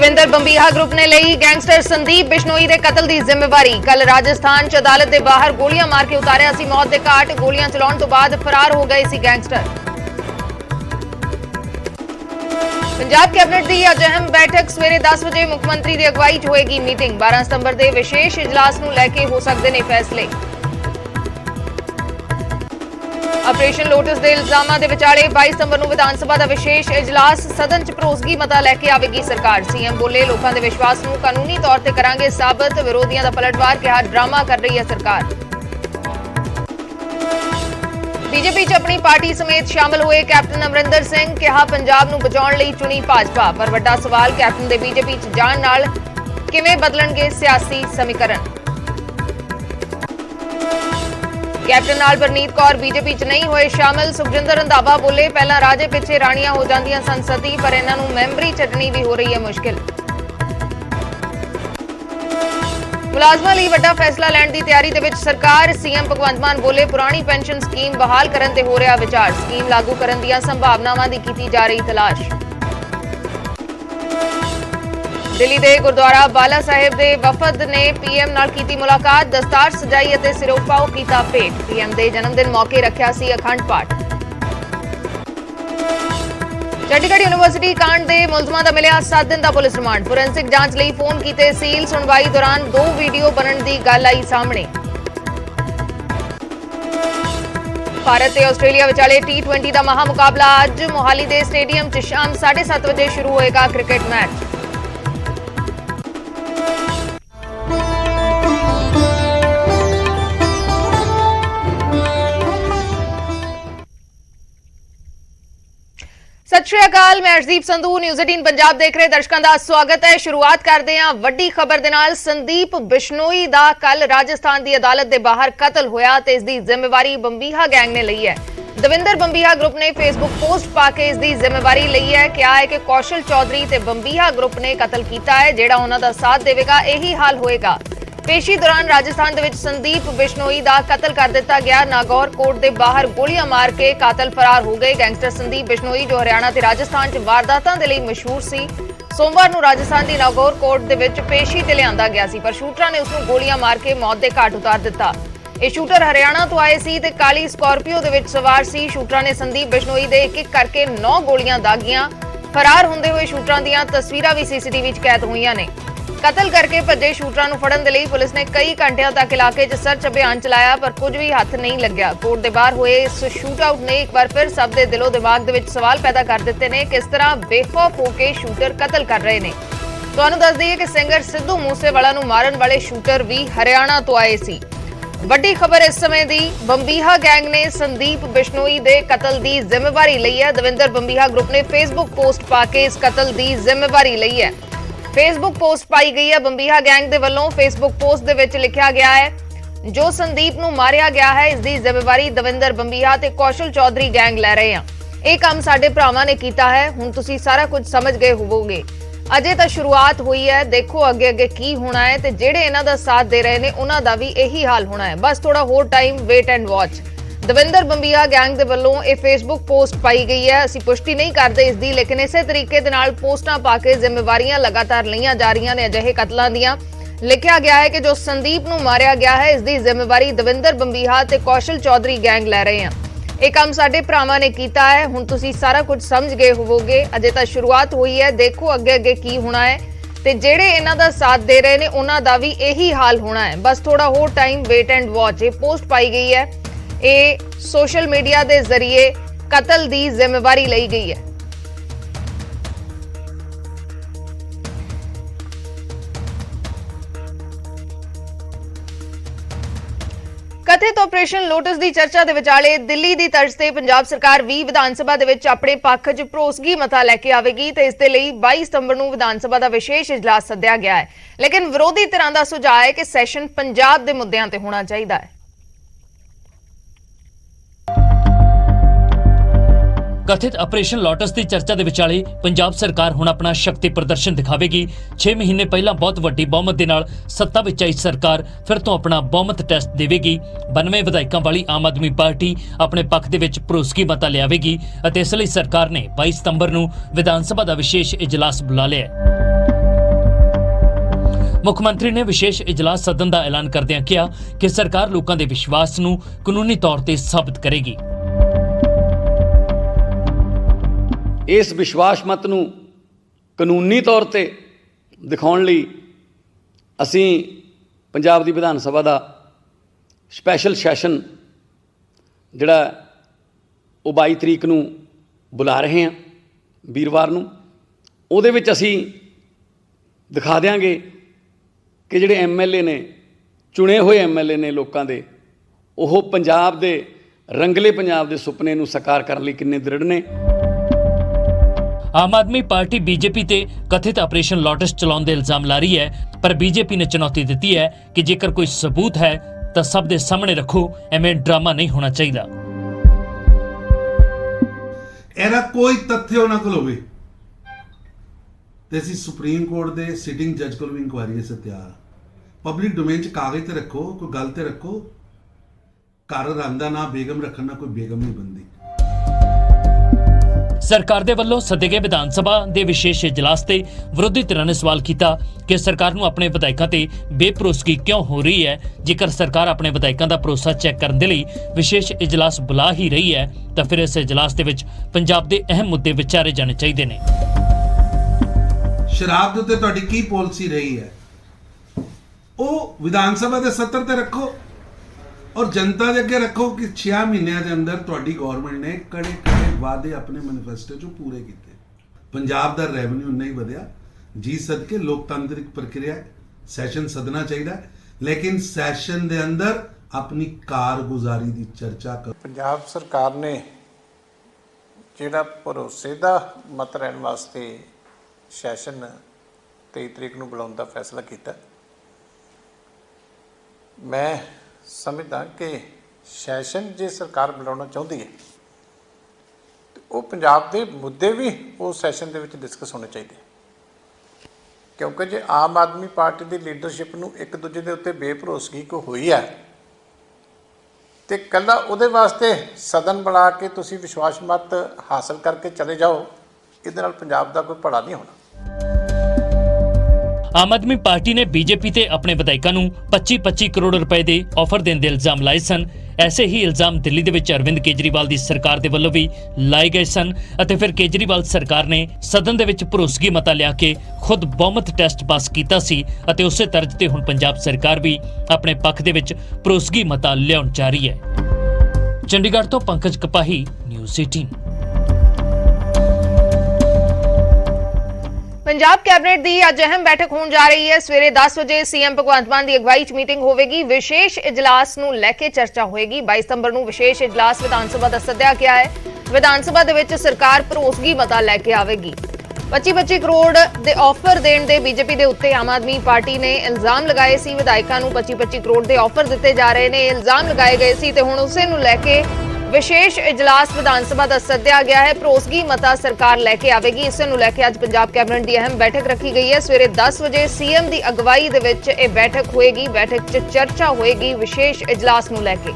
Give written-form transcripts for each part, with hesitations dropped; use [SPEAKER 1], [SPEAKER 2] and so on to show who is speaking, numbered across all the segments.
[SPEAKER 1] Davinder Bambiha group ने ली gangster Sandeep Bishnoi के कतल की जिम्मेवारी। कल राजस्थान च अदालत के बाहर गोलियां मार के उतारिया सी मौत के घाट। गोलियां चलाउण तो बाद फरार हो गए सी गैंगस्टर। पंजाब कैबिनेट की अज अहम बैठक सवेरे 10 बजे मुख्यमंत्री की अगवाई च होएगी मीटिंग। 12 सितंबर के विशेष इजलास नूं लैके हो सकते हैं फैसले। ऑपरेशन लोटस के इल्जामां दे विचाले 22 सितंबर नूं विधान सभा का विशेष इजलास। सदन च भरोसगी मता लैके आवेगी सरकार। सीएम बोले लोगों के विश्वास नूं कानूनी तौर पर करांगे साबित। विरोधियों का पलटवार कहा ड्रामा कर रही है सरकार। बीजेपी च अपनी पार्टी समेत शामिल हुए कैप्टन अमरिंदर सिंह। कहा पंजाब नूं बचाउण लई चुनी भाजपा। पर वड्डा सवाल कैप्टन के बीजेपी च जाण नाल किवें बदलणगे सियासी समीकरण। कैप्टन नाल परनीत कौर बीजेपी च नहीं होए शामिल। सुखजिंदर रंधावा बोले पहला राजे पिछे राणियां हो जांदियां सन सती, पर इन्हां नूं मैंबरी छड्डणी भी हो रही है मुश्किल। मुलाजमां लई वड्डा फैसला लैण दी तैयारी दे विच सरकार। सीएम भगवंत मान बोले पुरानी पेंशन स्कीम बहाल करन ते हो रहा विचार। स्कीम लागू करन दीआं संभावनावां दी कीती जा रही तलाश। दिल्ली के गुरुद्वारा बाला साहिब के वफद ने पीएम नाल कीती मुलाकात। दस्तार सजाई और सिरोपाओ कीता भेंट। पीएम के जन्मदिन मौके रखिया सी अखंड पाठ। चंडीगढ़ यूनिवर्सिटी कांड के मुलजमां दा मिलिया 7 दिन का पुलिस रिमांड। फोरेंसिक जांच लई फोन कीते सील। सुनवाई दौरान 2 वीडियो बनने की गल आई सामने। भारत ते आस्ट्रेलिया विचाले T20 का महा मुकाबला अज मोहाली के स्टेडियम च शाम 7:30 बजे शुरू होएगा क्रिकेट मैच। सत श्री अकाल, मैं अर्शदीप संधू न्यूज़ 18 पंजाब देख रहे दर्शकों का स्वागत है। शुरुआत करते हैं वड्डी खबर दे नाल। संदीप बिश्नोई दा कल राजस्थान की अदालत के बाहर कतल होया ते इसकी जिम्मेवारी बंबीहा गैंग ने ली है। दविंदर बंबीहा ग्रुप ने फेसबुक पोस्ट पाके इसकी जिम्मेवारी ली है। क्या है कि कौशल चौधरी ते बंबीहा ग्रुप ने कतल किया है। जेड़ा उन्हां दा साथ देवेगा यही हाल होएगा। पेशी दौरान राजस्थान दे विच संदीप बिश्नोई का कतल कर दिता गया। नागौर कोर्ट के बाहर गोलियां मार के कातल फरार हो गए। गैंगस्टर संदीप बिश्नोई जो हरियाणा ते राजस्थान च वारदातां दे लई मशहूर सी, सोमवार नूं राजस्थान की नागौर कोर्ट दे विच पेशी ते लिआंदा गया सी, पर शूटरां ने उसनूं गोलियां मार के मौत के घाट उतार दिता। यह शूटर हरियाणा तो आए सी ते काली स्कॉर्पियो दे विच सवार सी। शूटरां ने संदीप बिश्नोई दे एक-एक करके 9 गोलियां दागियां। फरार होंदे हुए शूटरां दीआं तस्वीरां भी सीसीटीवी च कैद होईयां ने। कतल करके भजे शूटरां नूं फड़न दे लई पुलिस ने कई घंटियां तक इलाके च सर्च अभियान चलाया, पर कुछ भी हथ नहीं लग्या। कोर्ट के बाहर हुए इस शूट आउट ने एक बार फिर सब दे दिलो दिमाग दे विच सवाल पैदा कर दिते ने। किस तरह बेखौफ होकर शूटर कतल कर रहे ने। तुहानूं दस दईए कि सिंगर सिद्धू मूसेवाला नूं मारन वाले शूटर भी हरियाणा तो आए सी। वड्डी खबर इस समय दी, बंबीहा गैंग ने संदीप बिश्नोई दे कतल की जिम्मेवारी लई है। दविंदर बंबीहा ग्रुप ने फेसबुक पोस्ट पाके इस कतल की जिम्मेवारी लई है। फेसबुक पोस्ट पाई गई है बंबीहा गैंग दे वल्लों। फेसबुक पोस्ट दे विच लिखिया गया है जो संदीप नूं मारिया गया है इसकी जिम्मेवारी दविंदर बंबीहा ते कौशल चौधरी गैंग लै रहे हैं। यह काम साडे भरावां ने कीता है। हुण तुसीं सारा कुछ समझ गए होवोगे। अजे तां शुरुआत हुई है, देखो अगे अगे की होना है ते जेड़े इन्हां दा साथ दे रहे ने उन्हां दा भी यही हाल होना है। बस थोड़ा होर time wait and watch. Davinder Bambiha gang दे वल्लों यह फेसबुक पोस्ट पाई गई है। असीं पुष्टि नहीं करते इसकी, लेकिन इसे तरीके दे नाल पोस्टां पा के जिम्मेवारियां लगातार लईआं जा रही ने अजिहे कतलां दीआं। लिखिया गया है कि जो संदीप नूं मारिया गया है इसकी जिम्मेवारी दविंदर बंबीहा ते कौशल चौधरी गैंग लै रहे हैं। यह काम साडे भरावां ने कीता है। हुण तुसीं सारा कुछ समझ गए होवोगे। अजे तां शुरुआत हुई है, देखो अगे अगे की होना है ते जेड़े इन्हां दा साथ दे रहे ने उन्हां दा भी यही हाल होना है। बस थोड़ा होर टाइम वेट एंड वॉच। ये पोस्ट पाई गई है, ये सोशल मीडिया के जरिए कतल की जिम्मेवारी ली गई है। कथित ऑपरेशन लोटस की चर्चा के विचाले दिल्ली की तर्ज से पंजाब सरकार भी विधान सभा दे विच अपने पक्ष च भरोसगी मता लैके आवेगी ते इसदे लई 22 सितंबर नूं विधान सभा का विशेष इजलास सद्दिया गया है। लेकिन विरोधी धिरां दा सुझाव है कि सैशन पंजाब के मुद्दों ते होना चाहिए है।
[SPEAKER 2] कथित ऑपरेशन लोटस की चर्चा के विचाले पंजाब सरकार हुण अपना शक्ति प्रदर्शन दिखावेगी। 6 महीने पहला बहुत वड्डी बहुमत दे नाल सत्ता विच आई सरकार फिर तो अपना बहुमत टेस्ट देवेगी। 92 विधायकों वाली आम आदमी पार्टी अपने पक्ष दे विच भरोसगी मता लियावेगी अते इस लई सरकार ने 22 सितंबर नूं विधान सभा का विशेष इजलास बुला लिया। ਮੁੱਖ ਮੰਤਰੀ ਨੇ ਵਿਸ਼ੇਸ਼ ਇਜਲਾਸ ਸੱਦਣ ਦਾ ਐਲਾਨ ਕਰਦਿਆਂ ਕਿਹਾ ਕਿ ਸਰਕਾਰ ਲੋਕਾਂ ਦੇ ਵਿਸ਼ਵਾਸ ਨੂੰ ਕਾਨੂੰਨੀ ਤੌਰ ਤੇ ਸਾਬਤ ਕਰੇਗੀ।
[SPEAKER 3] ਇਸ ਵਿਸ਼ਵਾਸ ਮਤ ਨੂੰ ਕਾਨੂੰਨੀ ਤੌਰ ਤੇ ਦਿਖਾਉਣ ਲਈ ਅਸੀਂ ਪੰਜਾਬ ਦੀ ਵਿਧਾਨ ਸਭਾ ਦਾ ਸਪੈਸ਼ਲ ਸੈਸ਼ਨ ਜਿਹੜਾ ਉਹ 22 ਤਰੀਕ ਨੂੰ ਬੁਲਾ ਰਹੇ ਹਾਂ, ਵੀਰਵਾਰ ਨੂੰ। ਉਹਦੇ ਵਿੱਚ ਅਸੀਂ ਦਿਖਾ ਦਿਆਂਗੇ ਕਿ ਜਿਹੜੇ ਐਮਐਲਏ ਨੇ, ਚੁਣੇ ਹੋਏ ਐਮਐਲਏ ਨੇ ਲੋਕਾਂ ਦੇ, ਉਹ ਪੰਜਾਬ ਦੇ ਰੰਗਲੇ ਪੰਜਾਬ ਦੇ ਸੁਪਨੇ ਨੂੰ ਸਾਕਾਰ ਕਰਨ ਲਈ ਕਿੰਨੇ ਦ੍ਰਿੜ ਨੇ।
[SPEAKER 2] ਆਮ ਆਦਮੀ ਪਾਰਟੀ ਬੀਜੇਪੀ ਤੇ ਕਥਿਤ ਆਪਰੇਸ਼ਨ ਲੋਟਸ ਚਲਾਉਣ ਦੇ ਇਲਜ਼ਾਮ ਲਾ ਰਹੀ ਹੈ, ਪਰ ਬੀਜੇਪੀ ਨੇ ਚੁਣੌਤੀ ਦਿੱਤੀ ਹੈ ਕਿ ਜੇਕਰ ਕੋਈ ਸਬੂਤ ਹੈ ਤਾਂ ਸਭ ਦੇ ਸਾਹਮਣੇ ਰੱਖੋ, ਐਵੇਂ ਡਰਾਮਾ ਨਹੀਂ ਹੋਣਾ ਚਾਹੀਦਾ।
[SPEAKER 4] ਇਹਦਾ ਕੋਈ ਤੱਥ ਉਹਨਾਂ ਕੋਲ ਹੋਵੇ ਤੇ ਅਸੀਂ ਸੁਪਰੀਮ ਕੋਰਟ ਦੇ ਸਿਟਿੰਗ ਜੱਜ ਕੋਲ ਵੀ ਇਨਕੁਆਇਰੀ ਸੇ ਤਿਆਰ। ਪਬਲਿਕ ਡੋਮੇਨ 'ਚ ਕਾਗਜ਼ ਤੇ ਰੱਖੋ, ਕੋਈ ਗੱਲ ਤੇ ਰੱਖੋ। ਘਰ ਰਾਂਦਾ ਨਾ ਬੇਗਮ ਰੱਖਣ ਨਾਲ ਕੋਈ ਬੇਗਮ ਨਹੀਂ ਬਣਦੀ।
[SPEAKER 2] ਸਰਕਾਰ ਦੇ ਵੱਲੋਂ ਸੱਦੇ ਗਏ ਵਿਧਾਨ ਸਭਾ ਦੇ ਵਿਸ਼ੇਸ਼ ਇਜਲਾਸ ਤੇ ਵਿਰੋਧੀ ਧਿਰਾਂ ਨੇ ਸਵਾਲ ਕੀਤਾ ਕਿ ਸਰਕਾਰ ਨੂੰ ਆਪਣੇ ਵਿਧਾਇਕਾਂ ਤੇ ਬੇਭਰੋਸਗੀ ਕਿਉਂ ਹੋ ਰਹੀ ਹੈ। ਜੇਕਰ ਸਰਕਾਰ ਆਪਣੇ ਵਿਧਾਇਕਾਂ ਦਾ ਭਰੋਸਾ ਚੈੱਕ ਕਰਨ ਦੇ ਲਈ ਵਿਸ਼ੇਸ਼ ਇਜਲਾਸ ਬੁਲਾ ਹੀ ਰਹੀ ਹੈ ਤਾਂ ਫਿਰ ਇਸ ਇਜਲਾਸ ਦੇ ਵਿੱਚ ਪੰਜਾਬ ਦੇ ਅਹਿਮ ਮੁੱਦੇ ਵਿਚਾਰੇ ਜਾਣੇ ਚਾਹੀਦੇ ਨੇ।
[SPEAKER 4] ਸ਼ਰਾਬ ਦੇ ਉੱਤੇ ਤੁਹਾਡੀ ਕੀ ਪਾਲਿਸੀ ਰਹੀ ਹੈ, ਉਹ ਵਿਧਾਨ ਸਭਾ ਦੇ ਸੱਤਰ ਤੇ ਰੱਖੋ ਔਰ ਜਨਤਾ ਦੇ ਅੱਗੇ ਰੱਖੋ ਕਿ 6 ਮਹੀਨਿਆਂ ਦੇ ਅੰਦਰ ਤੁਹਾਡੀ ਗਵਰਨਮੈਂਟ ਨੇ ਕੜੇ ਵਾਅਦੇ ਆਪਣੇ ਮੈਨੀਫੈਸਟੋ 'ਚੋਂ ਪੂਰੇ ਕੀਤੇ। ਪੰਜਾਬ ਦਾ ਰੈਵਨਿਊ ਨਹੀਂ ਵਧਿਆ, ਜੀ ਸਦਕੇ ਲੋਕਤੰਤਰਿਕ ਪ੍ਰਕਿਰਿਆ ਸੈਸ਼ਨ ਸੱਦਣਾ ਚਾਹੀਦਾ, ਲੇਕਿਨ ਸੈਸ਼ਨ ਦੇ ਅੰਦਰ ਆਪਣੀ ਕਾਰਗੁਜ਼ਾਰੀ ਦੀ ਚਰਚਾ ਕਰੋ।
[SPEAKER 5] ਪੰਜਾਬ ਸਰਕਾਰ ਨੇ ਜਿਹੜਾ ਭਰੋਸੇ ਦਾ ਮਤ ਲੈਣ ਵਾਸਤੇ ਸੈਸ਼ਨ 23 ਤਰੀਕ ਨੂੰ ਬੁਲਾਉਣ ਦਾ ਫੈਸਲਾ ਕੀਤਾ। ਮੈਂ ਸਮਝਦਾ ਕਿ ਸੈਸ਼ਨ ਜੇ ਸਰਕਾਰ ਬੁਲਾਉਣਾ ਚਾਹੁੰਦੀ ਹੈ ਤੇ ਉਹ ਪੰਜਾਬ ਦੇ ਮੁੱਦੇ ਵੀ ਉਸ ਸੈਸ਼ਨ ਦੇ ਵਿੱਚ ਡਿਸਕਸ ਹੋਣੇ ਚਾਹੀਦੇ, ਕਿਉਂਕਿ ਜੇ ਆਮ ਆਦਮੀ ਪਾਰਟੀ ਦੀ ਲੀਡਰਸ਼ਿਪ ਨੂੰ ਇੱਕ ਦੂਜੇ ਦੇ ਉੱਤੇ ਬੇਭਰੋਸਗੀ ਕੋ ਹੋਈ ਹੈ ਤੇ ਕੱਲਾ ਉਹਦੇ ਵਾਸਤੇ ਸਦਨ ਬੁਲਾ ਕੇ ਤੁਸੀਂ ਵਿਸ਼ਵਾਸ ਮਤ ਹਾਸਲ ਕਰਕੇ ਚਲੇ ਜਾਓ, ਇਹਦੇ ਨਾਲ ਪੰਜਾਬ ਦਾ ਕੋਈ ਭਲਾ ਨਹੀਂ ਹੋਣਾ।
[SPEAKER 2] ਆਮ ਆਦਮੀ ਪਾਰਟੀ ਨੇ ਬੀਜੇਪੀ ਤੇ ਆਪਣੇ ਵਿਧਾਇਕਾਂ ਨੂੰ 25-25 ਕਰੋੜ ਰੁਪਏ ਦੇ ਆਫਰ ਦੇਣ ਦੇ ਇਲਜ਼ਾਮ ਲਾਏ ਸਨ। ਐਸੇ ਹੀ ਇਲਜ਼ਾਮ ਦਿੱਲੀ ਦੇ ਵਿੱਚ ਅਰਵਿੰਦ ਕੇਜਰੀਵਾਲ ਦੀ ਸਰਕਾਰ ਦੇ ਵੱਲੋਂ ਵੀ ਲਾਏ ਗਏ ਸਨ ਅਤੇ ਫਿਰ ਕੇਜਰੀਵਾਲ ਸਰਕਾਰ ਨੇ ਸਦਨ ਦੇ ਵਿੱਚ ਭਰੋਸਗੀ ਮਤਾ ਲਿਆ ਕੇ ਖੁਦ ਬਹੁਮਤ ਟੈਸਟ ਪਾਸ ਕੀਤਾ ਸੀ ਅਤੇ ਉਸੇ ਤਰਜ਼ ਤੇ ਹੁਣ ਪੰਜਾਬ ਸਰਕਾਰ ਵੀ ਆਪਣੇ ਪੱਖ ਦੇ ਵਿੱਚ ਭਰੋਸਗੀ ਮਤਾ ਲਿਆਉਣ ਜਾ ਰਹੀ ਹੈ। ਚੰਡੀਗੜ੍ਹ ਤੋਂ ਪੰਕਜ ਕਪਾਹੀ, ਨਿਊਜ਼ 18।
[SPEAKER 1] ਪੰਜਾਬ ਕੈਬਨਿਟ ਦੀ ਅੱਜ ਅਹਿਮ ਬੈਠਕ ਹੋਣ ਜਾ ਰਹੀ ਹੈ। ਸਵੇਰੇ 10 ਵਜੇ ਸੀਐਮ ਭਗਵੰਤ ਮਾਨ ਦੀ ਅਗਵਾਈ 'ਚ ਮੀਟਿੰਗ ਹੋਵੇਗੀ। ਵਿਸ਼ੇਸ਼ ਇਜਲਾਸ ਨੂੰ ਲੈ ਕੇ ਚਰਚਾ ਹੋਏਗੀ। 22 ਸਤੰਬਰ ਨੂੰ ਵਿਸ਼ੇਸ਼ ਇਜਲਾਸ ਵਿਧਾਨ ਸਭਾ ਦਾ ਸੱਦਿਆ ਗਿਆ ਹੈ। ਵਿਧਾਨ ਸਭਾ ਦੇ ਵਿੱਚ ਸਰਕਾਰ ਭਰੋਸਗੀ ਮਤਾ ਲੈ ਕੇ ਆਵੇਗੀ। 25-25 ਕਰੋੜ ਦੇ ਆਫਰ ਦੇਣ ਦੇ ਬੀਜੇਪੀ ਦੇ ਉੱਤੇ ਆਮ ਆਦਮੀ ਪਾਰਟੀ ਨੇ ਇਲਜ਼ਾਮ ਲਗਾਏ ਸੀ। ਵਿਧਾਇਕਾਂ ਨੂੰ 25-25 ਕਰੋੜ ਦੇ ਆਫਰ ਦਿੱਤੇ ਜਾ ਰਹੇ ਨੇ, ਇਲਜ਼ਾਮ ਲਗਾਏ ਗਏ ਸੀ ਤੇ ਹੁਣ ਉਸੇ ਨੂੰ ਲੈ ਕੇ ਵਿਸ਼ੇਸ਼ ਇਜਲਾਸ ਵਿਧਾਨ ਸਭਾ ਦਾ ਸੱਦਿਆ ਗਿਆ ਹੈ। ਭਰੋਸਗੀ ਮਤਾ ਸਰਕਾਰ ਲੈ ਕੇ ਆਵੇਗੀ। ਇਸੇ ਨੂੰ ਲੈ ਕੇ ਅੱਜ ਪੰਜਾਬ ਕੈਬਨਿਟ ਦੀ ਅਹਿਮ ਬੈਠਕ ਰੱਖੀ ਗਈ ਹੈ। ਸਵੇਰੇ 10 ਵਜੇ ਸੀਐਮ ਦੀ ਅਗਵਾਈ ਦੇ ਵਿੱਚ ਇਹ ਬੈਠਕ ਹੋਏਗੀ। ਬੈਠਕ 'ਚ ਚਰਚਾ ਹੋਏਗੀ ਵਿਸ਼ੇਸ਼ ਇਜਲਾਸ ਨੂੰ ਲੈ ਕੇ।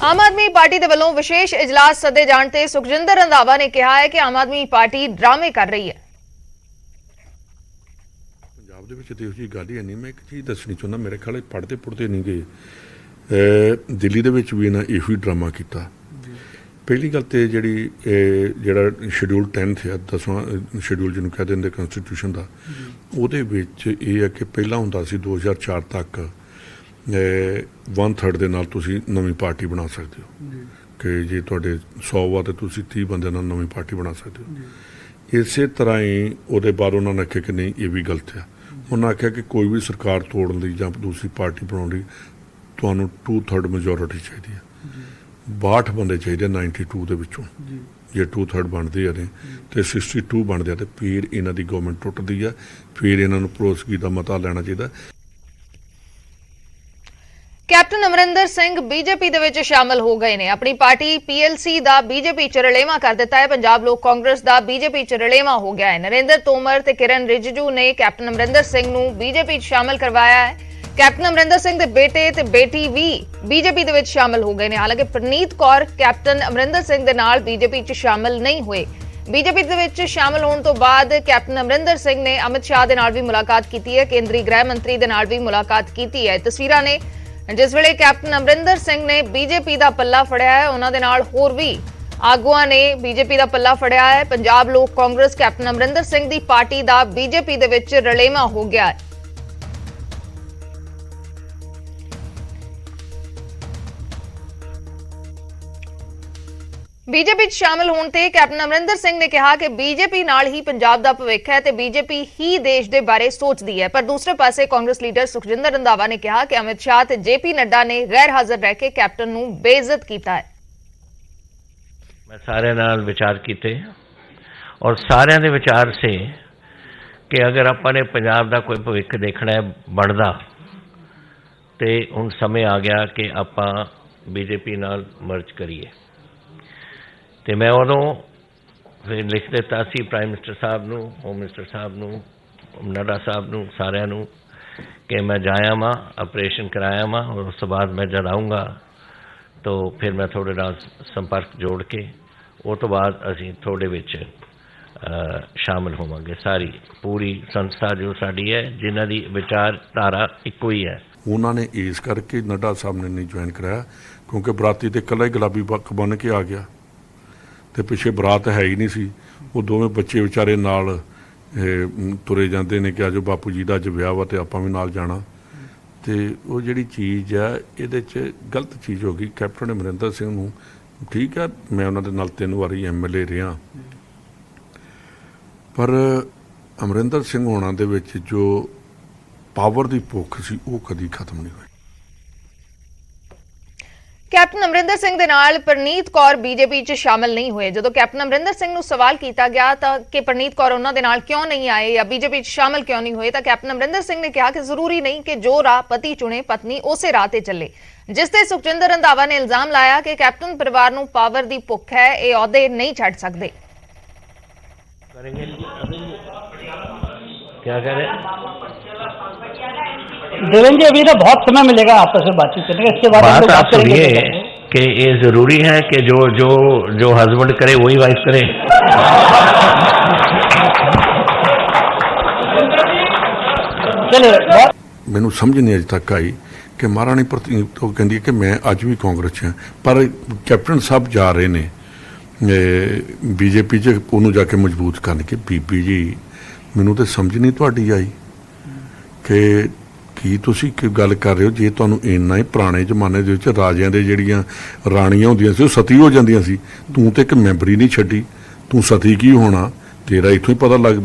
[SPEAKER 1] ਆਮ ਆਦਮੀ ਪਾਰਟੀ ਦੇ ਵੱਲੋਂ ਵਿਸ਼ੇਸ਼ ਇਜਲਾਸ ਸੱਦੇ ਜਾਣ ਤੇ ਸੁਖਜਿੰਦਰ ਰੰਧਾਵਾ ਨੇ ਕਿਹਾ ਹੈ ਕਿ ਆਮ ਆਦਮੀ ਪਾਰਟੀ ਡਰਾਮੇ ਕਰ ਰਹੀ ਹੈ।
[SPEAKER 6] ਪੰਜਾਬ ਦੇ ਵਿੱਚ ਤੇ ਇਹੋ ਜਿਹੀ ਗੱਲ ਹੀ ਨਹੀਂ। ਮੈਂ ਇੱਕ ਚੀਜ਼ ਦੱਸਣੀ ਚਾਹੁੰਦਾ, ਮੇਰੇ ਖਿਆਲ ਪੜ੍ਹਦੇ ਪੁੜਦੇ ਨਹੀਂ ਗਏ। ਦਿੱਲੀ ਦੇ ਵਿੱਚ ਵੀ ਇਹਨਾਂ ਇਹੋ ਹੀ ਡਰਾਮਾ ਕੀਤਾ। ਪਹਿਲੀ ਗੱਲ ਤੇ ਜਿਹੜਾ ਸ਼ਡਿਊਲ 10th ਆ, 10ਵਾਂ ਸ਼ਡਿਊਲ ਜਿਹਨੂੰ ਕਹਿ ਦਿੰਦੇ ਕੰਸਟੀਟਿਊਸ਼ਨ ਦਾ, ਉਹਦੇ ਵਿੱਚ ਇਹ ਹੈ ਕਿ ਪਹਿਲਾਂ ਹੁੰਦਾ ਸੀ 2004 ਤੱਕ 1/3 ਦੇ ਨਾਲ ਤੁਸੀਂ ਨਵੀਂ ਪਾਰਟੀ ਬਣਾ ਸਕਦੇ ਹੋ ਕਿ ਜੇ ਤੁਹਾਡੇ 100 ਵਾ ਤਾਂ ਤੁਸੀਂ 30 ਬੰਦਿਆਂ ਨਾਲ ਨਵੀਂ ਪਾਰਟੀ ਬਣਾ ਸਕਦੇ ਹੋ। ਇਸੇ ਤਰ੍ਹਾਂ ਹੀ ਉਹਦੇ ਬਾਅਦ ਉਹਨਾਂ ਨੇ ਆਖਿਆ ਕਿ ਨਹੀਂ, ਇਹ ਵੀ ਗਲਤ ਆ। ਉਹਨਾਂ ਆਖਿਆ ਕਿ ਕੋਈ ਵੀ ਸਰਕਾਰ ਤੋੜਨ ਲਈ ਜਾਂ ਦੂਸਰੀ ਪਾਰਟੀ ਬਣਾਉਣ ਲਈ ਤੁਹਾਨੂੰ 2/3 ਮੈਜੋਰਿਟੀ ਚਾਹੀਦੀ ਹੈ। 62 ਬੰਦੇ ਚਾਹੀਦੇ 92 ਦੇ ਵਿੱਚੋਂ। ਜੇ 2/3 ਬਣਦੇ ਆ ਨੇ ਤੇ 62 ਬਣਦੇ ਆ ਤੇ ਫਿਰ ਇਹਨਾਂ ਦੀ ਗਵਰਨਮੈਂਟ ਟੁੱਟਦੀ ਆ। ਫਿਰ ਇਹਨਾਂ ਨੂੰ ਭਰੋਸਗੀ ਦਾ ਮਤਾ ਲੈਣਾ ਚਾਹੀਦਾ।
[SPEAKER 1] ਕੈਪਟਨ ਅਮਰਿੰਦਰ ਸਿੰਘ ਬੀਜੇਪੀ ਦੇ ਵਿੱਚ ਸ਼ਾਮਲ ਹੋ ਗਏ ਨੇ। ਆਪਣੀ ਪਾਰਟੀ ਪੀਐਲਸੀ ਦਾ ਬੀਜੇਪੀ 'ਚ ਰਲੇਵਾਂ ਕਰ ਦਿੱਤਾ ਹੈ। ਪੰਜਾਬ ਲੋਕ ਕਾਂਗਰਸ ਦਾ ਬੀਜੇਪੀ 'ਚ ਰਲੇਵਾਂ ਹੋ ਗਿਆ ਹੈ। ਨਰਿੰਦਰ ਤੋਮਰ ਤੇ ਕਿਰਨ ਰਿਜਿਜੂ ਨੇ ਕੈਪਟਨ ਅਮਰਿੰਦਰ ਸਿੰਘ ਨੂੰ ਬੀਜੇਪੀ 'ਚ ਸ਼ਾਮਲ ਕਰਵਾਇਆ ਹੈ। ਕੈਪਟਨ ਅਮਰਿੰਦਰ ਸਿੰਘ ਦੇ ਬੇਟੇ ਤੇ ਬੇਟੀ ਵੀ ਬੀਜੇਪੀ ਦੇ ਵਿੱਚ ਸ਼ਾਮਲ ਹੋ ਗਏ ਨੇ। ਹਾਲਾਂਕਿ ਪ੍ਰਨੀਤ ਕੌਰ ਕੈਪਟਨ ਅਮਰਿੰਦਰ ਸਿੰਘ ਦੇ ਨਾਲ ਬੀਜੇਪੀ 'ਚ ਸ਼ਾਮਲ ਨਹੀਂ ਹੋਏ। ਬੀਜੇਪੀ ਦੇ ਵਿੱਚ ਸ਼ਾਮਲ ਹੋਣ ਤੋਂ ਬਾਅਦ ਕੈਪਟਨ ਅਮਰਿੰਦਰ ਸਿੰਘ ਨੇ ਅਮਿਤ ਸ਼ਾਹ ਦੇ ਨਾਲ ਵੀ ਮੁਲਾਕਾਤ ਕੀਤੀ ਹੈ, ਕੇਂਦਰੀ ਗ੍ਰਹਿ ਮੰਤਰੀ ਦੇ ਨਾਲ ਵੀ ਮੁਲਾਕਾਤ ਕੀਤੀ ਹੈ। ਤਸਵੀਰਾਂ ਨੇ ਜਿਸ ਵੇਲੇ ਕੈਪਟਨ ਅਮਰਿੰਦਰ ਸਿੰਘ ਨੇ ਬੀਜੇਪੀ ਦਾ ਪੱਲਾ ਫੜਿਆ ਹੈ, ਉਹਨਾਂ ਦੇ ਨਾਲ ਹੋਰ ਵੀ ਆਗੂਆਂ ਨੇ ਬੀਜੇਪੀ ਦਾ ਪੱਲਾ ਫੜਿਆ ਹੈ। ਪੰਜਾਬ ਲੋਕ ਕਾਂਗਰਸ ਕੈਪਟਨ ਅਮਰਿੰਦਰ ਸਿੰਘ ਦੀ ਪਾਰਟੀ ਦਾ ਬੀਜੇਪੀ ਦੇ ਵਿੱਚ ਰਲੇਵਾਂ ਹੋ ਗਿਆ ਹੈ। ਬੀਜੇਪੀ 'ਚ ਸ਼ਾਮਲ ਹੋਣ ਤੇ ਕੈਪਟਨ ਅਮਰਿੰਦਰ ਸਿੰਘ ਨੇ ਕਿਹਾ ਕਿ ਬੀਜੇਪੀ ਨਾਲ ਹੀ ਪੰਜਾਬ ਦਾ ਭਵਿੱਖ ਹੈ ਤੇ ਬੀਜੇਪੀ ਹੀ ਦੇਸ਼ ਦੇ ਬਾਰੇ ਸੋਚਦੀ ਹੈ। ਪਰ ਦੂਸਰੇ ਪਾਸੇ ਕਾਂਗਰਸ ਲੀਡਰ ਸੁਖਜਿੰਦਰ ਰੰਧਾਵਾ ਨੇ ਕਿਹਾ ਕਿ ਅਮਿਤ ਸ਼ਾਹ ਤੇ ਜੇਪੀ ਨੱਡਾ ਨੇ ਗੈਰ ਹਾਜ਼ਰ ਰਹਿ ਕੇ ਕੈਪਟਨ ਨੂੰ ਬੇਇੱਜ਼ਤ ਕੀਤਾ ਹੈ।
[SPEAKER 7] मैं सारे नाल विचार किए और सारे दे विचार से कि अगर अपने पंजाब का कोई भविख देखना है बनता तो हुण समय आ गया कि आपां बीजेपी नाल मर्ज करिए। तो मैं उदों फिर लिख दिता सी प्राइम मिनिस्टर साहब नूं, होम मिनिस्टर साहब नूं, नड्डा साहब नूं, सारिआं नूं कि मैं जाया वां, ऑपरेशन कराया वां और उस बाद मैं जब आऊँगा तो फिर मैं थोड़े नाल संपर्क जोड़ के उस तो बाद असीं थोड़े विच शामिल होवांगे। सारी पूरी संस्था जो साडी है जिन्हां दी विचारधारा इक्को ही है।
[SPEAKER 6] उन्होंने इस करके नड्डा साहब ने नहीं ज्वाइन कराया क्योंकि बराती तो कला ही गुलाबी पग बन के आ गया तो पिछे बरात है ही नहीं सी। वो दोवें बच्चे विचारे नाल तुरे जाते ने कि अज बापू जी का अज विआह वा तो आपां भी नाल जाना। तो वो जिहड़ी चीज़ है ये गलत चीज़ हो गई। कैप्टन अमरिंदर सिंह नूं ठीक है, मैं उन्होंने नाल 3 वारी MLA रहा, पर अमरिंदर सिंह होना दे विच जो पावर की भुख सी वो कदी खत्म नहीं हुई।
[SPEAKER 1] ਕੈਪਟਨ ਅਮਰਿੰਦਰ ਸਿੰਘ ਦੇ ਨਾਲ ਪ੍ਰਨੀਤ ਕੌਰ ਬੀਜੇਪੀ 'ਚ ਸ਼ਾਮਲ ਨਹੀਂ ਹੋਏ। ਜਦੋਂ ਕੈਪਟਨ ਅਮਰਿੰਦਰ ਸਿੰਘ ਨੂੰ ਸਵਾਲ ਕੀਤਾ ਗਿਆ ਤਾਂ ਕਿ ਪ੍ਰਨੀਤ ਕੌਰ ਉਹਨਾਂ ਦੇ ਨਾਲ ਕਿਉਂ ਨਹੀਂ ਆਏ ਜਾਂ ਬੀਜੇਪੀ 'ਚ ਸ਼ਾਮਲ ਕਿਉਂ ਨਹੀਂ ਹੋਏ ਤਾਂ ਕੈਪਟਨ ਅਮਰਿੰਦਰ ਸਿੰਘ ਨੇ ਕਿਹਾ ਕਿ ਜ਼ਰੂਰੀ ਨਹੀਂ ਕਿ ਜੋ ਰਾਹ ਪਤੀ ਚੁਣੇ ਪਤਨੀ ਉਸੇ ਰਾਹ ਤੇ ਚੱਲੇ। ਜਿਸ ਤੇ ਸੁਖਜਿੰਦਰ ਰੰਧਾਵਾ ਨੇ ਇਲਜ਼ਾਮ ਲਾਇਆ ਕਿ ਕੈਪਟਨ ਪਰਿਵਾਰ ਨੂੰ ਪਾਵਰ ਦੀ ਭੁੱਖ ਹੈ, ਇਹ ਅਹੁਦੇ ਨਹੀਂ ਛੱਡ ਸਕਦੇ।
[SPEAKER 7] क्या करें?
[SPEAKER 8] देवेंद्र जी अभी ना बहुत समय मिलेगा आपस में बातचीत करने का, इसके बाद हम
[SPEAKER 7] बात
[SPEAKER 8] लोग
[SPEAKER 7] आप
[SPEAKER 8] बात करेंगे।
[SPEAKER 7] सुनिए कि ये जरूरी है कि जो जो जो हस्बैंड करे वही वाइफ करे।
[SPEAKER 8] चलिए बहुत
[SPEAKER 6] मैनू समझ नहीं अज तक आई कि महाराणी प्रतीक तो कहती है कि मैं अज भी कांग्रेस 'ਚ ਹਾਂ, पर कैप्टन साहब जा रहे ने बीजेपी 'ਚ ਉਹਨੂੰ ਜਾ ਕੇ ਮਜ਼ਬੂਤ ਕਰਨ ਕਿ ਬੀਬੀ ਜੀ ਮੈਨੂੰ ਤਾਂ ਸਮਝ ਨਹੀਂ ਤੁਹਾਡੀ ਆਈ ਕਿ ਕੀ ਤੁਸੀਂ ਕੀ ਗੱਲ ਕਰ ਰਹੇ ਹੋ। ਜੇ ਤੁਹਾਨੂੰ ਇੰਨਾ ਹੀ ਪੁਰਾਣੇ ਜ਼ਮਾਨੇ ਦੇ ਵਿੱਚ ਰਾਜਿਆਂ ਦੇ ਜਿਹੜੀਆਂ ਰਾਣੀਆਂ ਹੁੰਦੀਆਂ ਸੀ ਉਹ ਸਤੀ ਹੋ ਜਾਂਦੀਆਂ ਸੀ, ਤੂੰ ਤੇ ਇੱਕ ਮੈਂਬਰੀ ਨਹੀਂ ਛੱਡੀ, ਤੂੰ ਸਤੀ ਕੀ ਹੋਣਾ। ਤੇਰਾ ਇੱਥੋਂ ਹੀ ਪਤਾ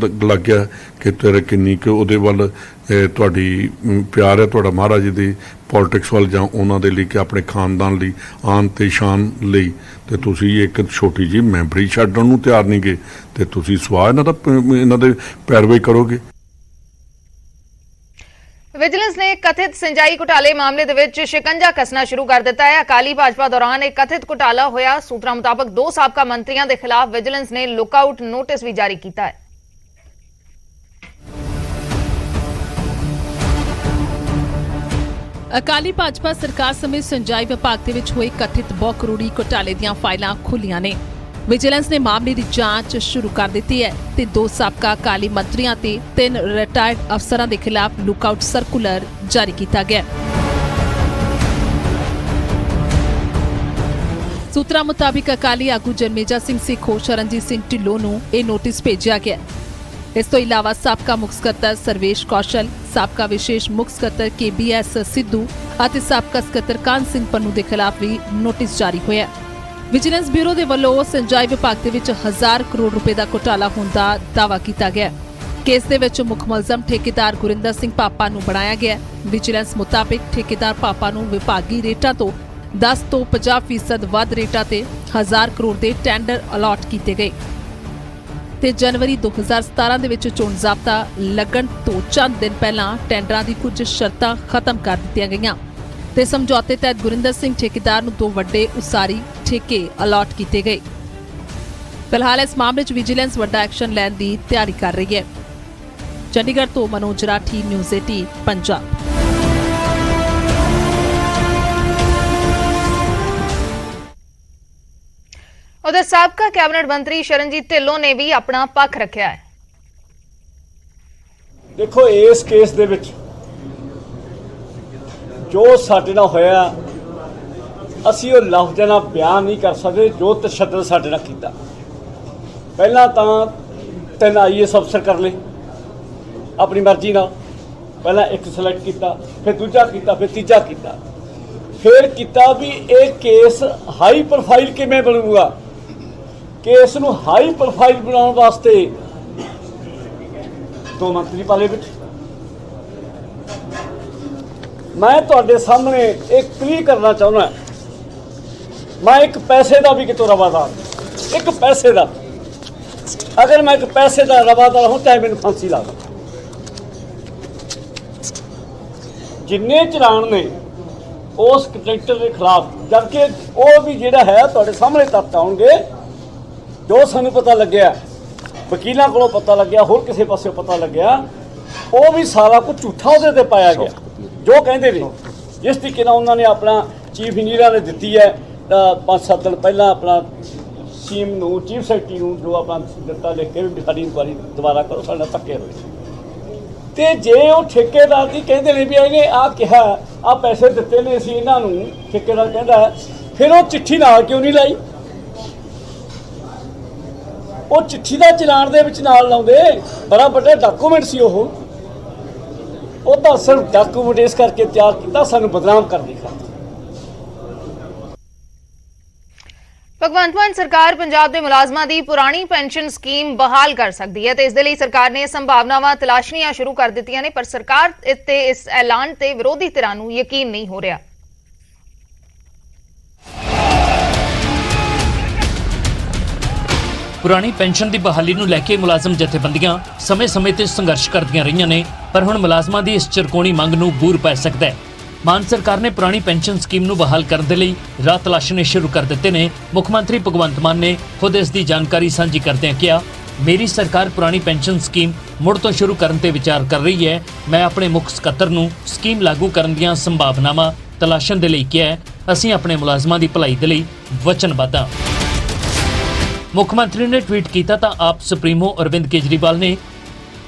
[SPEAKER 6] ਲੱਗ ਗਿਆ ਕਿ ਤੇਰਾ ਕਿੰਨੀ ਕਿ ਉਹਦੇ ਵੱਲ ਤੁਹਾਡੀ ਪਿਆਰ ਹੈ, ਤੁਹਾਡਾ ਮਹਾਰਾਜ ਜੀ ਦੀ ਪੋਲਿਟਿਕਸ ਵੱਲ ਜਾਂ ਉਹਨਾਂ ਦੇ ਲਈ ਕਿ ਆਪਣੇ ਖਾਨਦਾਨ ਲਈ ਆਨ ਤੇ ਸ਼ਾਨ ਲਈ, ਤੇ ਤੁਸੀਂ ਇੱਕ ਛੋਟੀ ਜਿਹੀ ਮੈਂਬਰੀ ਛੱਡਣ ਨੂੰ ਤਿਆਰ ਨਹੀਂ ਗਏ ਤੇ ਤੁਸੀਂ ਸਵਾਹ ਇਹਨਾਂ ਦੇ ਪੈਰਵਾਈ ਕਰੋਗੇ।
[SPEAKER 1] ਵਿਜੀਲੈਂਸ ਨੇ ਕਥਿਤ ਸਿੰਜਾਈ ਘੁਟਾਲੇ ਮਾਮਲੇ ਦੇ ਵਿੱਚ ਸ਼ਿਕੰਜਾ ਕੱਸਣਾ ਸ਼ੁਰੂ ਕਰ ਦਿੱਤਾ ਹੈ। ਅਕਾਲੀ ਭਾਜਪਾ ਦੌਰਾਨ ਇੱਕ ਕਥਿਤ ਘੁਟਾਲਾ ਹੋਇਆ। ਸੂਤਰਾਂ ਮੁਤਾਬਕ 2 ਸਾਬਕਾ ਮੰਤਰੀਆਂ ਦੇ ਖਿਲਾਫ ਵਿਜੀਲੈਂਸ ਨੇ ਲੁੱਕਆਊਟ ਨੋਟਿਸ ਵੀ ਜਾਰੀ ਕੀਤਾ ਹੈ।
[SPEAKER 9] ਅਕਾਲੀ ਭਾਜਪਾ ਸਰਕਾਰ ਸਮੇਤ ਸਿੰਜਾਈ ਵਿਭਾਗ ਦੇ ਵਿੱਚ ਹੋਏ ਕਥਿਤ ਬਹੁ ਕਰੋੜੀ ਘੁਟਾਲੇ ਦੀਆਂ ਫਾਈਲਾਂ ਖੁੱਲੀਆਂ ਨੇ। ਵਿਜੀਲੈਂਸ ਨੇ ਮਾਮਲੇ ਦੀ ਜਾਂਚ ਸ਼ੁਰੂ ਕਰ ਦਿੱਤੀ ਹੈ ਤੇ 2 ਸਾਬਕਾ ਅਕਾਲੀ ਮੰਤਰੀਆਂ ਤੇ 3 ਰਿਟਾਇਰਡ ਅਫਸਰਾਂ ਦੇ ਖਿਲਾਫ ਲੁੱਕਆਊਟ ਸਰਕੂਲਰ ਜਾਰੀ ਕੀਤਾ ਗਿਆ। ਸੂਤਰਾਂ ਮੁਤਾਬਿਕ ਅਕਾਲੀ ਆਗੂ ਜਰਮੇਜਾ ਸਿੰਘ ਸੇਖੋਂ, ਸ਼ਰਨਜੀਤ ਸਿੰਘ ਢਿੱਲੋਂ ਨੂੰ ਇਹ ਨੋਟਿਸ ਭੇਜਿਆ ਗਿਆ। ਇਸ ਤੋਂ ਇਲਾਵਾ ਸਾਬਕਾ ਮੁੱਖ ਸਕੱਤਰ ਸਰਵੇਸ਼ ਕੌਸ਼ਲ, ਸਾਬਕਾ ਵਿਸ਼ੇਸ਼ ਮੁੱਖ ਸਕੱਤਰ KBS ਸਿੱਧੂ ਅਤੇ ਸਾਬਕਾ ਸਕੱਤਰ ਕਾਨ ਸਿੰਘ ਪੰਨੂ ਦੇ ਖਿਲਾਫ ਵੀ ਨੋਟਿਸ ਜਾਰੀ ਹੋਇਆ। ਵਿਜੀਲੈਂਸ ਬਿਊਰੋ ਦੇ ਵੱਲੋਂ ਸਿੰਜਾਈ ਵਿਭਾਗ ਦੇ ਵਿੱਚ 1000 ਕਰੋੜ ਰੁਪਏ ਦਾ ਘੁਟਾਲਾ ਹੋਣ ਦਾ ਦਾਅਵਾ ਕੀਤਾ ਗਿਆ। ਕੇਸ ਦੇ ਵਿੱਚ ਮੁੱਖ ਮੁਲਜ਼ਮ ਠੇਕੇਦਾਰ ਗੁਰਿੰਦਰ ਸਿੰਘ ਪਾਪਾ ਨੂੰ ਬਣਾਇਆ ਗਿਆ। ਵਿਜੀਲੈਂਸ ਮੁਤਾਬਿਕ ਠੇਕੇਦਾਰ ਪਾਪਾ ਨੂੰ ਵਿਭਾਗੀ ਰੇਟਾਂ ਤੋਂ 10 ਤੋਂ 50% ਵੱਧ ਰੇਟਾਂ ਤੇ 1000 ਕਰੋੜ ਦੇ ਟੈਂਡਰ ਅਲਾਟ ਕੀਤੇ ਗਏ ਤੇ ਜਨਵਰੀ 2017 ਦੇ ਵਿੱਚ ਚੋਣ ਜ਼ਾਬਤਾ ਲੱਗਣ ਤੋਂ ਚੰਦ ਦਿਨ ਪਹਿਲਾਂ ਟੈਂਡਰਾਂ ਦੀ ਕੁਝ ਸ਼ਰਤਾਂ ਖਤਮ ਕਰ ਦਿੱਤੀਆਂ ਗਈਆਂ ਤੇ ਸਮਝੌਤੇ ਤਹਿਤ ਗੁਰਿੰਦਰ ਸਿੰਘ ਠੇਕੇਦਾਰ ਨੂੰ 2 ਵੱਡੇ ਉਸਾਰੀ ਠੇਕੇ ਅਲਾਟ ਕੀਤੇ ਗਏ। ਫਿਲਹਾਲ ਇਸ ਮਾਮਲੇ 'ਚ ਵਿਜੀਲੈਂਸ ਵੱਡਾ ਐਕਸ਼ਨ ਲੈਣ ਦੀ ਤਿਆਰੀ ਕਰ ਰਹੀ ਹੈ। ਚੰਡੀਗੜ੍ਹ ਤੋਂ ਮਨੋਜ ਰਾਠੀ, ਨਿਊਜ਼ 18 ਪੰਜਾਬ।
[SPEAKER 1] उधर साबका कैबिनेट मंत्री शरणजीत ढिल्लों ने भी अपना पक्ष रखा है।
[SPEAKER 10] देखो इस केस दे विच जो साडे नाल होया असीं वो लफ्ज़ां नाल बयान नहीं कर सकते जो तशद्दुद साडे नाल कीता। पहला तां 3 IAS अफसर कर ले अपनी मर्जी नाल, पहला एक सिलेक्ट किया, फिर दूजा किया, फिर तीजा किया, फिर किया भी ये केस हाई प्रोफाइल किवें बनूगा। केस नूं हाई प्रोफाइल बनाउण वास्ते 2 मंत्री पाले बिच। मैं तुहाडे सामने एक क्लियर करना चाहुंदा, मैं एक पैसे का भी कितों रवादार, एक पैसे का, अगर मैं एक पैसे का रवादार हूँ चाहे मैंने फांसी ला दो। जिन्ने चलान ने उस कंट्रैक्टर के खिलाफ, जबकि वो भी जिहड़ा है तुहाडे सामने तथ्य आउणगे जो सानू पता लग्या, वकीलों को पता लग्या, होर किसी पासे पता लग्या, वो भी सारा कुछ झूठा उहदे ते पाया गया। जो कहते ने जिस तरीके नाल उन्होंने अपना चीफ इंजीनियर ने दिती है 5-7 दिन पहला अपना सीएम नूं, चीफ सैकटरी नूं जो अपना दिता लिख के भी साडी इंक्वायरी दोबारा करो, साडे नाल धक्के होए। तो जे वो ठेकेदार की कहते हैं भी इन्हें आ कहा आ पैसे दिते ने असीं इन्हां नूं, ठेकेदार कहता है, फिर वो चिट्ठी नाल क्यों नहीं लाई? वो चिट्ठी का चलान दे विच नाल लाउंदे, बड़ा बड़ा डॉकूमेंट सी वो तो सिर्फ डॉकूमेंट इस करके तैयार किया सानू बदनाम करने खातिर।
[SPEAKER 1] ਭਗਵੰਤ ਮਾਨ ਸਰਕਾਰ ਪੰਜਾਬ ਦੇ ਮੁਲਾਜ਼ਮਾਂ ਦੀ ਪੁਰਾਣੀ ਪੈਨਸ਼ਨ ਸਕੀਮ ਬਹਾਲ ਕਰ ਸਕਦੀ ਹੈ ਤੇ ਇਸ ਦੇ ਲਈ ਸਰਕਾਰ ਨੇ ਸੰਭਾਵਨਾਵਾਂ ਤਲਾਸ਼ਣੀਆਂ ਸ਼ੁਰੂ ਕਰ ਦਿੱਤੀਆਂ ਨੇ, ਪਰ ਸਰਕਾਰ ਤੇ ਇਸ ਐਲਾਨ ਤੇ ਵਿਰੋਧੀ ਧਿਰਾਂ ਨੂੰ ਯਕੀਨ ਨਹੀਂ ਹੋ ਰਿਹਾ।
[SPEAKER 2] ਪੁਰਾਣੀ ਪੈਨਸ਼ਨ ਦੀ ਬਹਾਲੀ ਨੂੰ ਲੈ ਕੇ ਮੁਲਾਜ਼ਮ ਜਥੇਬੰਦੀਆਂ ਸਮੇਂ-ਸਮੇਂ ਤੇ ਸੰਘਰਸ਼ ਕਰਦੀਆਂ ਰਹੀਆਂ ਨੇ, ਪਰ ਹੁਣ ਮੁਲਾਜ਼ਮਾਂ ਦੀ ਇਸ ਚਿਰਕੋਣੀ ਮੰਗ ਨੂੰ ਬੂਰ ਪੈ ਸਕਦਾ ਹੈ। ਮਾਨ ਸਰਕਾਰ ਨੇ ਪੁਰਾਣੀ ਪੈਨਸ਼ਨ ਸਕੀਮ ਨੂੰ ਬਹਾਲ ਕਰਨ ਦੇ ਲਈ ਰਾਹ ਤਲਾਸ਼ਣੇ ਸ਼ੁਰੂ ਕਰ ਦਿੱਤੇ ਨੇ। ਮੁੱਖ ਮੰਤਰੀ ਭਗਵੰਤ ਮਾਨ ਨੇ ਖੁਦ ਇਸ ਦੀ ਜਾਣਕਾਰੀ ਸਾਂਝੀ ਕਰਦਿਆਂ ਕਿਹਾ, ਮੇਰੀ ਸਰਕਾਰ ਪੁਰਾਣੀ ਪੈਨਸ਼ਨ ਸਕੀਮ ਮੁੜ ਤੋਂ ਸ਼ੁਰੂ ਕਰਨ ਤੇ ਵਿਚਾਰ ਕਰ ਰਹੀ ਹੈ। ਮੈਂ ਆਪਣੇ ਮੁੱਖ ਸਕੱਤਰ ਨੂੰ ਸਕੀਮ ਲਾਗੂ ਕਰਨ ਦੀਆਂ ਸੰਭਾਵਨਾਵਾਂ ਤਲਾਸ਼ਣ ਦੇ ਲਈ ਕਿਹਾ ਹੈ। ਅਸੀਂ ਆਪਣੇ ਮੁਲਾਜ਼ਮਾਂ ਦੀ ਭਲਾਈ ਦੇ ਲਈ ਵਚਨਬੱਧ ਹਾਂ। ਮੁੱਖ ਮੰਤਰੀ ਨੇ ਟਵੀਟ ਕੀਤਾ ਤਾਂ ਆਪ ਸੁਪਰੀਮੋ ਅਰਵਿੰਦ ਕੇਜਰੀਵਾਲ ਨੇ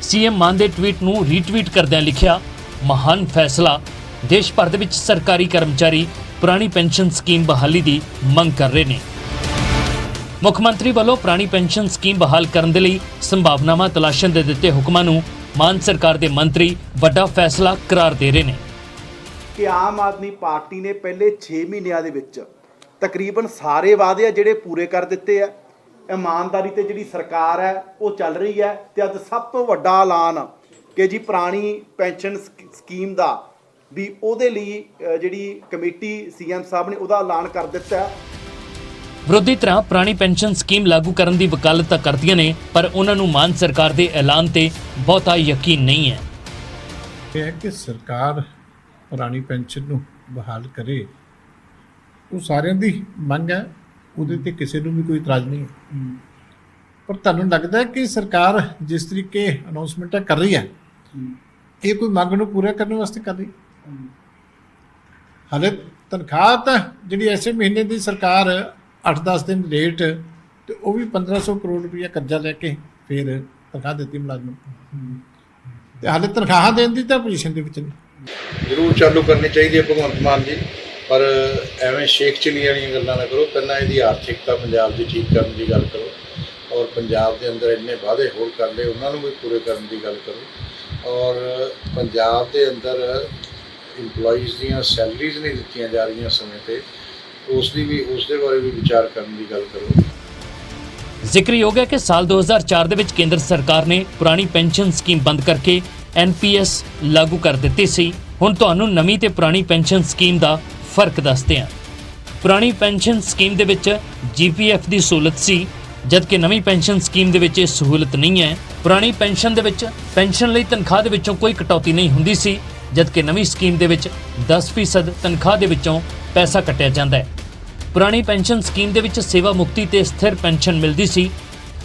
[SPEAKER 2] ਸੀਐਮ ਮਾਨ ਦੇ ਟਵੀਟ ਨੂੰ ਰੀਟਵੀਟ ਕਰਦਿਆਂ ਲਿਖਿਆ, ਮਹਾਨ ਫੈਸਲਾ, ਦੇਸ਼ ਭਰ ਦੇ ਵਿੱਚ ਸਰਕਾਰੀ ਕਰਮਚਾਰੀ ਪੁਰਾਣੀ ਪੈਨਸ਼ਨ ਸਕੀਮ ਬਹਾਲੀ ਦੀ ਮੰਗ ਕਰ ਰਹੇ ਨੇ। ਮੁੱਖ ਮੰਤਰੀ ਵੱਲੋਂ ਪੁਰਾਣੀ ਪੈਨਸ਼ਨ ਸਕੀਮ ਬਹਾਲ ਕਰਨ ਦੇ ਲਈ ਸੰਭਾਵਨਾਵਾਂ ਤਲਾਸ਼ਣ ਦੇ ਦਿੱਤੇ ਹੁਕਮਾਂ ਨੂੰ ਮਾਨ ਸਰਕਾਰ ਦੇ ਮੰਤਰੀ ਵੱਡਾ ਫੈਸਲਾ ਕਰਾਰ ਦੇ ਰਹੇ ਨੇ
[SPEAKER 11] ਕਿ ਆਮ ਆਦਮੀ ਪਾਰਟੀ ਨੇ ਪਹਿਲੇ 6 ਮਹੀਨਿਆਂ ਦੇ ਵਿੱਚ ਤਕਰੀਬਨ ਸਾਰੇ ਵਾਅਦੇ ਆ ਜਿਹੜੇ ਪੂਰੇ ਕਰ ਦਿੱਤੇ ਆ। ਇਮਾਨਦਾਰੀ ਤੇ ਜਿਹੜੀ ਸਰਕਾਰ ਹੈ ਉਹ ਚੱਲ ਰਹੀ ਹੈ ਤੇ ਅੱਜ ਸਭ ਤੋਂ ਵੱਡਾ ਐਲਾਨ ਕਿ ਜੀ ਪੁਰਾਣੀ ਪੈਨਸ਼ਨ ਸਕੀਮ ਦਾ ਵੀ ਉਹਦੇ ਲਈ ਜਿਹੜੀ ਕਮੇਟੀ ਸੀਐਮ ਸਾਹਿਬ ਨੇ ਉਹਦਾ ਐਲਾਨ ਕਰ ਦਿੱਤਾ।
[SPEAKER 2] ਵਿਰੋਧੀ ਧਿਰਾਂ ਪੁਰਾਣੀ ਪੈਨਸ਼ਨ ਸਕੀਮ ਲਾਗੂ ਕਰਨ ਦੀ ਵਕਾਲਤ ਤਾਂ ਕਰਦੀਆਂ ਨੇ, ਪਰ ਉਹਨਾਂ ਨੂੰ ਮਾਨ ਸਰਕਾਰ ਦੇ ਐਲਾਨ ਤੇ ਬਹੁਤਾ ਯਕੀਨ ਨਹੀਂ ਹੈ।
[SPEAKER 5] ਇਹ ਹੈ ਕਿ ਸਰਕਾਰ ਪੁਰਾਣੀ ਪੈਨਸ਼ਨ ਨੂੰ ਬਹਾਲ ਕਰੇ, ਉਹ ਸਾਰਿਆਂ ਦੀ ਮੰਗ ਹੈ, ਉਹਦੇ ਤੇ ਕਿਸੇ ਨੂੰ ਵੀ ਕੋਈ ਇਤਰਾਜ਼ ਨਹੀਂ ਹੈ। ਪਰ ਤੁਹਾਨੂੰ ਲੱਗਦਾ ਹੈ ਕਿ ਸਰਕਾਰ ਜਿਸ ਤਰੀਕੇ ਅਨਾਉਂਸਮੈਂਟਾਂ ਕਰ ਰਹੀ ਹੈ ਇਹ ਕੋਈ ਮੰਗ ਨੂੰ ਪੂਰਾ ਕਰਨ ਵਾਸਤੇ ਕਰ ਰਹੀ? ਹਾਲੇ ਤਨਖਾਹ ਤਾਂ ਜਿਹੜੀ ਐਸੇ ਮਹੀਨੇ ਦੀ ਸਰਕਾਰ 8-10 ਦਿਨ ਲੇਟ ਤੇ ਉਹ ਵੀ 1500 ਕਰੋੜ ਰੁਪਇਆ ਕਰਜ਼ਾ ਲੈ ਕੇ ਫਿਰ ਤਨਖਾਹ ਦਿੱਤੀ ਮੁਲਾਜ਼ਮਾਂ ਨੂੰ, ਤੇ ਹਾਲੇ ਤਨਖਾਹਾਂ ਦੇਣ ਦੀ ਤਾਂ ਪੋਜੀਸ਼ਨ ਦੇ ਵਿੱਚ ਨਹੀਂ।
[SPEAKER 12] ਜ਼ਰੂਰ ਚਾਲੂ ਕਰਨੀ ਚਾਹੀਦੀ ਹੈ ਭਗਵੰਤ ਮਾਨ ਜੀ, ਪਰ ਐਵੇਂ ਸ਼ੇਖ ਚਲੀ ਵਾਲੀਆਂ ਗੱਲਾਂ ਨਾ ਕਰੋ। ਪਹਿਲਾਂ ਇਹਦੀ ਆਰਥਿਕਤਾ ਪੰਜਾਬ ਦੀ ਠੀਕ ਕਰਨ ਦੀ ਗੱਲ ਕਰੋ, ਔਰ ਪੰਜਾਬ ਦੇ ਅੰਦਰ ਇੰਨੇ ਵਾਅਦੇ ਹੋਰ ਕਰ ਲਏ ਉਹਨਾਂ ਨੂੰ ਵੀ ਪੂਰੇ ਕਰਨ ਦੀ ਗੱਲ ਕਰੋ, ਔਰ ਪੰਜਾਬ ਦੇ ਅੰਦਰ ਇੰਪਲੋਈਜ਼ ਦੀਆਂ ਸੈਲਰੀਜ਼ ਨਹੀਂ ਦਿੱਤੀਆਂ ਜਾ ਰਹੀਆਂ ਸਮੇਂ ਤੇ, ਉਸ ਦੇ ਬਾਰੇ ਵੀ ਵਿਚਾਰ ਕਰਨ ਦੀ ਗੱਲ ਕਰੋ।
[SPEAKER 2] ਜ਼ਿਕਰਯੋਗ ਹੈ ਕਿ ਸਾਲ 2004 ਦੇ ਵਿੱਚ ਕੇਂਦਰ ਸਰਕਾਰ ਨੇ ਪੁਰਾਣੀ ਪੈਨਸ਼ਨ ਸਕੀਮ ਬੰਦ ਕਰਕੇ NPS ਲਾਗੂ ਕਰ ਦਿੱਤੀ ਸੀ। ਹੁਣ ਤੁਹਾਨੂੰ ਨਵੀਂ ਤੇ ਪੁਰਾਣੀ ਪੈਨਸ਼ਨ ਸਕੀਮ ਦਾ ਫਰਕ ਦੱਸਦੇ ਹਾਂ। ਪੁਰਾਣੀ ਪੈਨਸ਼ਨ ਸਕੀਮ ਦੇ ਵਿੱਚ GPF ਦੀ ਸਹੂਲਤ ਸੀ, ਜਦਕਿ ਨਵੀਂ ਪੈਨਸ਼ਨ ਸਕੀਮ ਦੇ ਵਿੱਚ ਇਹ ਸਹੂਲਤ ਨਹੀਂ ਹੈ। ਪੁਰਾਣੀ ਪੈਨਸ਼ਨ ਦੇ ਵਿੱਚ ਪੈਨਸ਼ਨ ਲਈ ਤਨਖਾਹ ਦੇ ਵਿੱਚੋਂ ਕੋਈ ਕਟੌਤੀ ਨਹੀਂ ਹੁੰਦੀ ਸੀ, ਜਦਕਿ ਨਵੀਂ ਸਕੀਮ ਦੇ ਵਿੱਚ 10% ਤਨਖਾਹ ਦੇ ਵਿੱਚੋਂ ਪੈਸਾ ਕੱਟਿਆ ਜਾਂਦਾ ਹੈ। ਪੁਰਾਣੀ ਪੈਨਸ਼ਨ ਸਕੀਮ ਦੇ ਵਿੱਚ ਸੇਵਾ ਮੁਕਤੀ ਤੇ ਸਥਿਰ ਪੈਨਸ਼ਨ ਮਿਲਦੀ ਸੀ,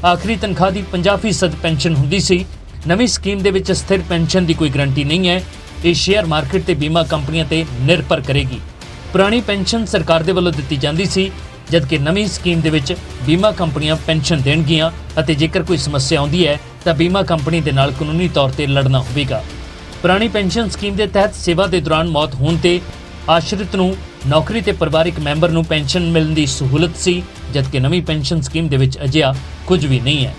[SPEAKER 2] ਆਖਰੀ ਤਨਖਾਹ ਦੀ 50% ਪੈਨਸ਼ਨ ਹੁੰਦੀ ਸੀ। ਨਵੀਂ ਸਕੀਮ ਦੇ ਵਿੱਚ ਸਥਿਰ ਪੈਨਸ਼ਨ ਦੀ ਕੋਈ ਗਰੰਟੀ ਨਹੀਂ ਹੈ, ਇਹ ਸ਼ੇਅਰ ਮਾਰਕੀਟ ਤੇ ਬੀਮਾ ਕੰਪਨੀਆਂ ਤੇ ਨਿਰਭਰ ਕਰੇਗੀ। ਪੁਰਾਣੀ ਪੈਨਸ਼ਨ ਸਰਕਾਰ ਦੇ ਵੱਲੋਂ ਦਿੱਤੀ ਜਾਂਦੀ ਸੀ, ਜਦਕਿ ਨਵੀਂ ਸਕੀਮ ਦੇ ਵਿੱਚ ਬੀਮਾ ਕੰਪਨੀਆਂ ਪੈਨਸ਼ਨ ਦੇਣਗੀਆਂ ਅਤੇ ਜੇਕਰ ਕੋਈ ਸਮੱਸਿਆ ਆਉਂਦੀ ਹੈ ਤਾਂ ਬੀਮਾ ਕੰਪਨੀ ਦੇ ਨਾਲ ਕਾਨੂੰਨੀ ਤੌਰ ਤੇ ਲੜਨਾ ਹੋਵੇਗਾ। ਪੁਰਾਣੀ ਪੈਨਸ਼ਨ ਸਕੀਮ ਦੇ ਤਹਿਤ ਸੇਵਾ ਦੇ ਦੌਰਾਨ ਮੌਤ ਹੋਣ ਤੇ ਆਸ਼ਰਿਤ ਨੂੰ ਨੌਕਰੀ ਤੇ ਪਰਿਵਾਰਕ ਮੈਂਬਰ ਨੂੰ ਪੈਨਸ਼ਨ ਮਿਲਣ ਦੀ ਸਹੂਲਤ ਸੀ, ਜਦਕਿ ਨਵੀਂ ਪੈਨਸ਼ਨ ਸਕੀਮ ਦੇ ਵਿੱਚ ਅਜਿਹਾ ਕੁਝ ਵੀ ਨਹੀਂ ਹੈ।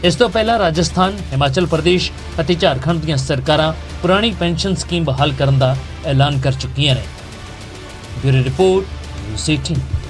[SPEAKER 2] ਇਸ ਤੋਂ ਪਹਿਲਾਂ ਰਾਜਸਥਾਨ, ਹਿਮਾਚਲ ਪ੍ਰਦੇਸ਼ ਅਤੇ ਝਾਰਖੰਡ ਦੀਆਂ ਸਰਕਾਰਾਂ ਪੁਰਾਣੀ ਪੈਨਸ਼ਨ ਸਕੀਮ ਬਹਾਲ ਕਰਨ ਦਾ ਐਲਾਨ ਕਰ ਚੁੱਕੀਆਂ ਨੇ। Bureau report, news 18।